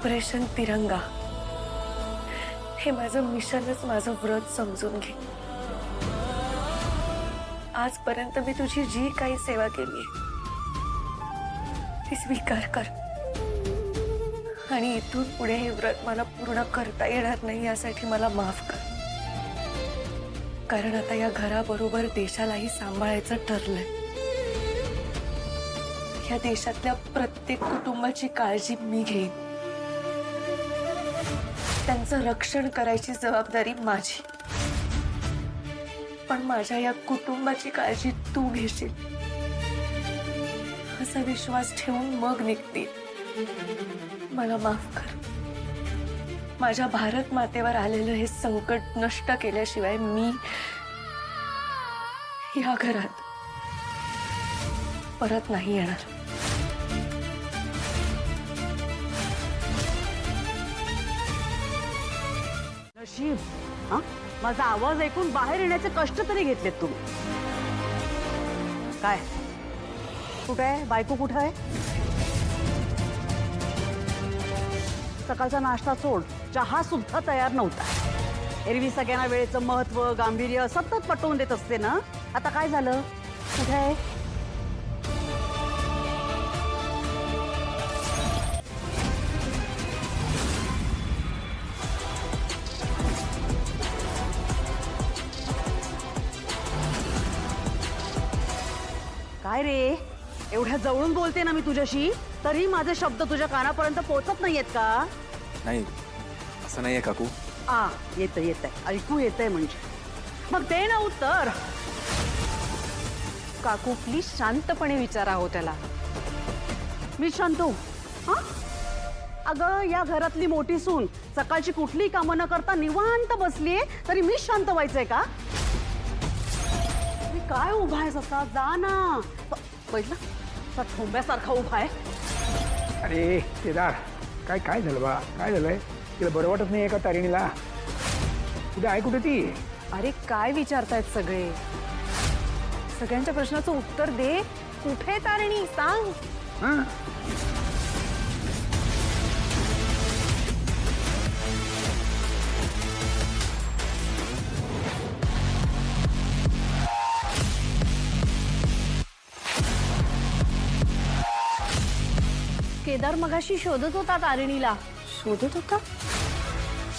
Operation तिरंगा हे माझं मिशनच, माझं व्रत समजून घे। आजपर्यंत मी तुझी जी काही सेवा केली ती स्वीकार कर आणि इथून पुढे हे व्रत मला पूर्ण करता येणार नाही यासाठी मला माफ कर। कारण आता या घराबरोबर देशालाही सांभाळायचं ठरलंय। या देशातल्या प्रत्येक कुटुंबाची काळजी मी घेईन, त्यांचं रक्षण करायची जबाबदारी माझी, पण माझ्या या कुटुंबाची काळजी तू घेशील असा विश्वास ठेवून मग निघतील। मला माफ कर। माझ्या भारत मातेवर आलेलं हे संकट नष्ट केल्याशिवाय मी या घरात परत नाही येणार। नशीब हा माझा आवाज ऐकून बाहेर येण्याचे कष्ट तरी घेतलेत तुम्ही। काय कुठे आहे बायको, कुठे आहे? सकाळचा नाश्ता सोड, चहा सुद्धा तयार नव्हता। एरवी सगळ्यांना वेळेचं महत्व, गांभीर्य सतत पटवून देत असते ना, आता काय झालं? कुठे आहे? काय रे, एवढ्या जवळून बोलते ना मी तुझ्याशी, तरी माझे शब्द तुझ्या कानापर्यंत पोहोचत नाहीयेत का? नाही, असं नाहीये काकू। येतंय येतंय, ऐकू येतंय म्हणजे मग दे ना उत्तर। काकू प्लीज शांतपणे विचारा हो त्याला। मी शांतू? हा अगं, या घरातली मोठी सून सकाळची कुठलीही कामं न करता निवांत बसलीये, तरी मी शांत व्हायचंय का? मी काय उभा आहेस असा? जा ना। बघितलं असा ठोंब्यासारखा उभा आहे। अरे केदार, काय काय झालं बा? काय झालंय? तिला बरं वाटत नाही का तारिणीला? उद्या आहे कुठे ती? अरे काय विचारतायत सगळे? सगळ्यांच्या प्रश्नाचं उत्तर दे। कुठे तारिणी, सांग। हा केदार मगाशी शोधत होता तारिणीला। शोधत होता?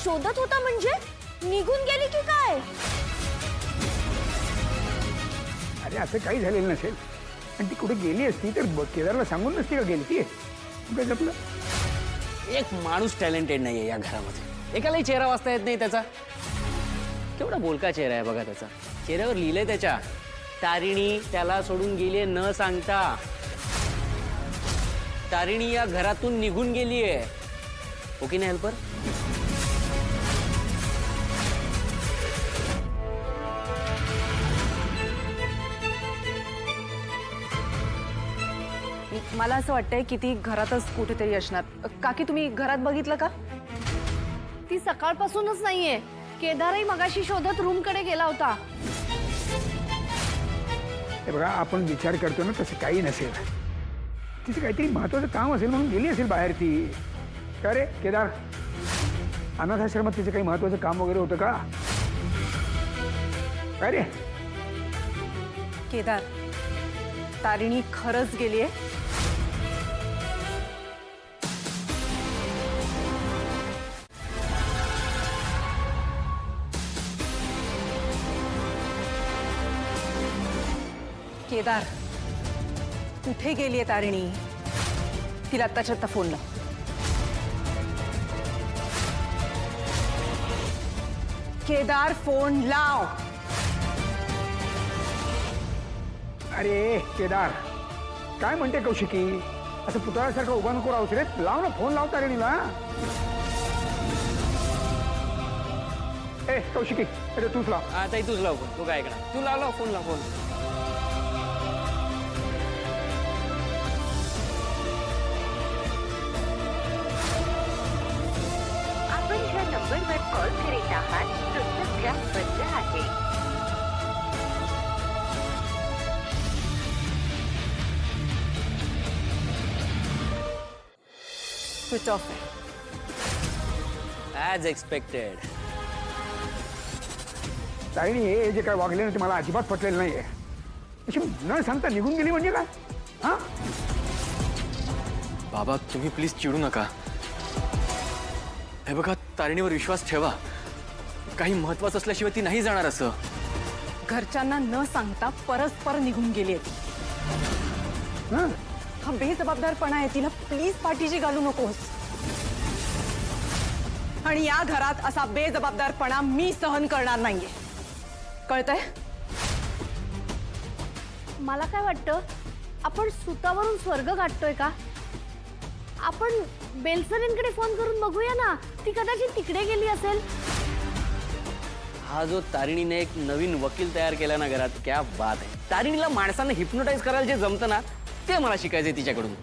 शोधत होता म्हणजे निघून गेली की काय? अरे असं काही झालेलं नसेल, आणि ती कुठे गेली असती तर केदारला सांगून नसती का गेली ती? काय आपलं एक माणूस टॅलेंटेड नाहीये या घरामध्ये, एकालाही चेहरा वाचता येत नाही त्याचा। केवढा बोलका चेहरा आहे बघा त्याचा, चेहऱ्यावर लिहिलंय त्याच्या, तारिणी त्याला सोडून गेलीये न सांगता। तारिणी या घरातून निघून गेलीये। हो की नाही हेल्पर? मला असं वाटतंय की ती घरातच कुठेतरी असणार। काकी तुम्ही घरात बघितलं का? ती सकाळपासूनच नाहीये। केदारही मगाशी शोधत रूम कडे गेला होता। हे बघा, आपण विचार करतो ना तसं काही नसेल, तिचं काहीतरी महत्वाचं काम असेल म्हणून गेली असेल बाहेर ती। का रे केदार, अनाथाश्रमात तिचं काही महत्वाचं काम वगैरे होतं का? काय रे? केदार, तारिणी खरंच गेलीये? केदार, कुठे गेलीये तारिणी? तिला आत्ताच्या आत्ता फोन लाव। केदार, फोन लाव। अरे केदार, काय म्हणते कौशिकी? असं पुतळ्यासारखं उभा नको राहूस रे, लाव ना फोन, लाव तारिणीला। ए कौशिकी, अरे तूच लाव। आता तूच लाव फोन, तू काय ऐकणार? तू लाव फोन, लाव फोन। आपण ज्या नंबरवर कॉल करीत आहात तो सध्या बंद आहे। स्विच ऑफ आहे। As expected. ताईने हे जे काय वागले ना ते मला अजिबात पटलेलं नाहीये. अशी न सांगता निघून गेली म्हणजे काय? हा बाबा तुम्ही प्लीज चिडू नका. हे बघा तारिणीवर विश्वास ठेवा. काही महत्वाचं असल्याशिवाय ती नाही जाणार असं. घरच्यांना न सांगता परस्पर निघून गेली आहे. हा? हा बेजबाबदारपणा आहे. तिला प्लीज पाठीशी घालू नकोस. आणि या घरात असा बेजबाबदारपणा मी सहन करणार नाहीये. कळतंय? मला काय वाटतं, आपण सुतावरून स्वर्ग गाठतोय का? आपण बेलसरेंकडे फोन करून बघूया ना. ती कदाचित तिकडे गेली असेल. हा जो तारिणीने एक नवीन वकील तयार केला ना घरात, क्या बात आहे. तारिणीला माणसांना हिप्नोटाईज करायला जे जमतं ना ते मला शिकायचंय तिच्याकडून.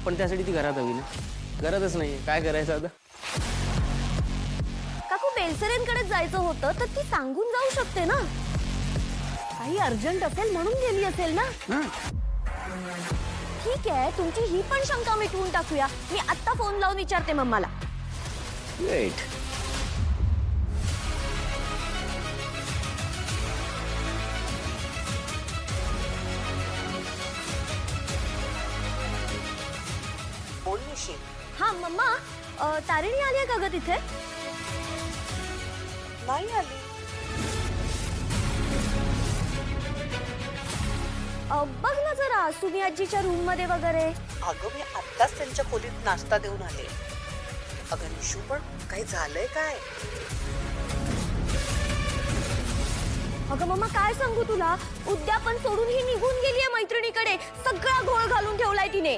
पण त्यासाठी ती घरात हवी ना. गरजच नाहीये. काय करायचं आता? काकू, बेलसरेंकडे जायचं होतं तर ती सांगून जाऊ शकते ना. काही अर्जंट असेल म्हणून गेली असेल ना. हा? ठीक आहे, तुमची ही पण शंका मिटवून टाकूया. मी आत्ता फोन लावून विचारते मम्माला. वेट. हा मम्मा, तारिणी आली आहे का ग तिथे? नाही आली. बघ ना जरा सुमी आजीच्या रूम मध्ये वगैरे. अगं मी आत्ताच त्यांच्या खोलीत नाश्ता देऊन आले. अगं निशू, पण काही झालंय काय? अगं मम्मा, काय सांगू तुला, उद्यापन सोडून ही निघून गेलीये मैत्रिणीकडे. सगळा घोळ घालून ठेवलाय तिने.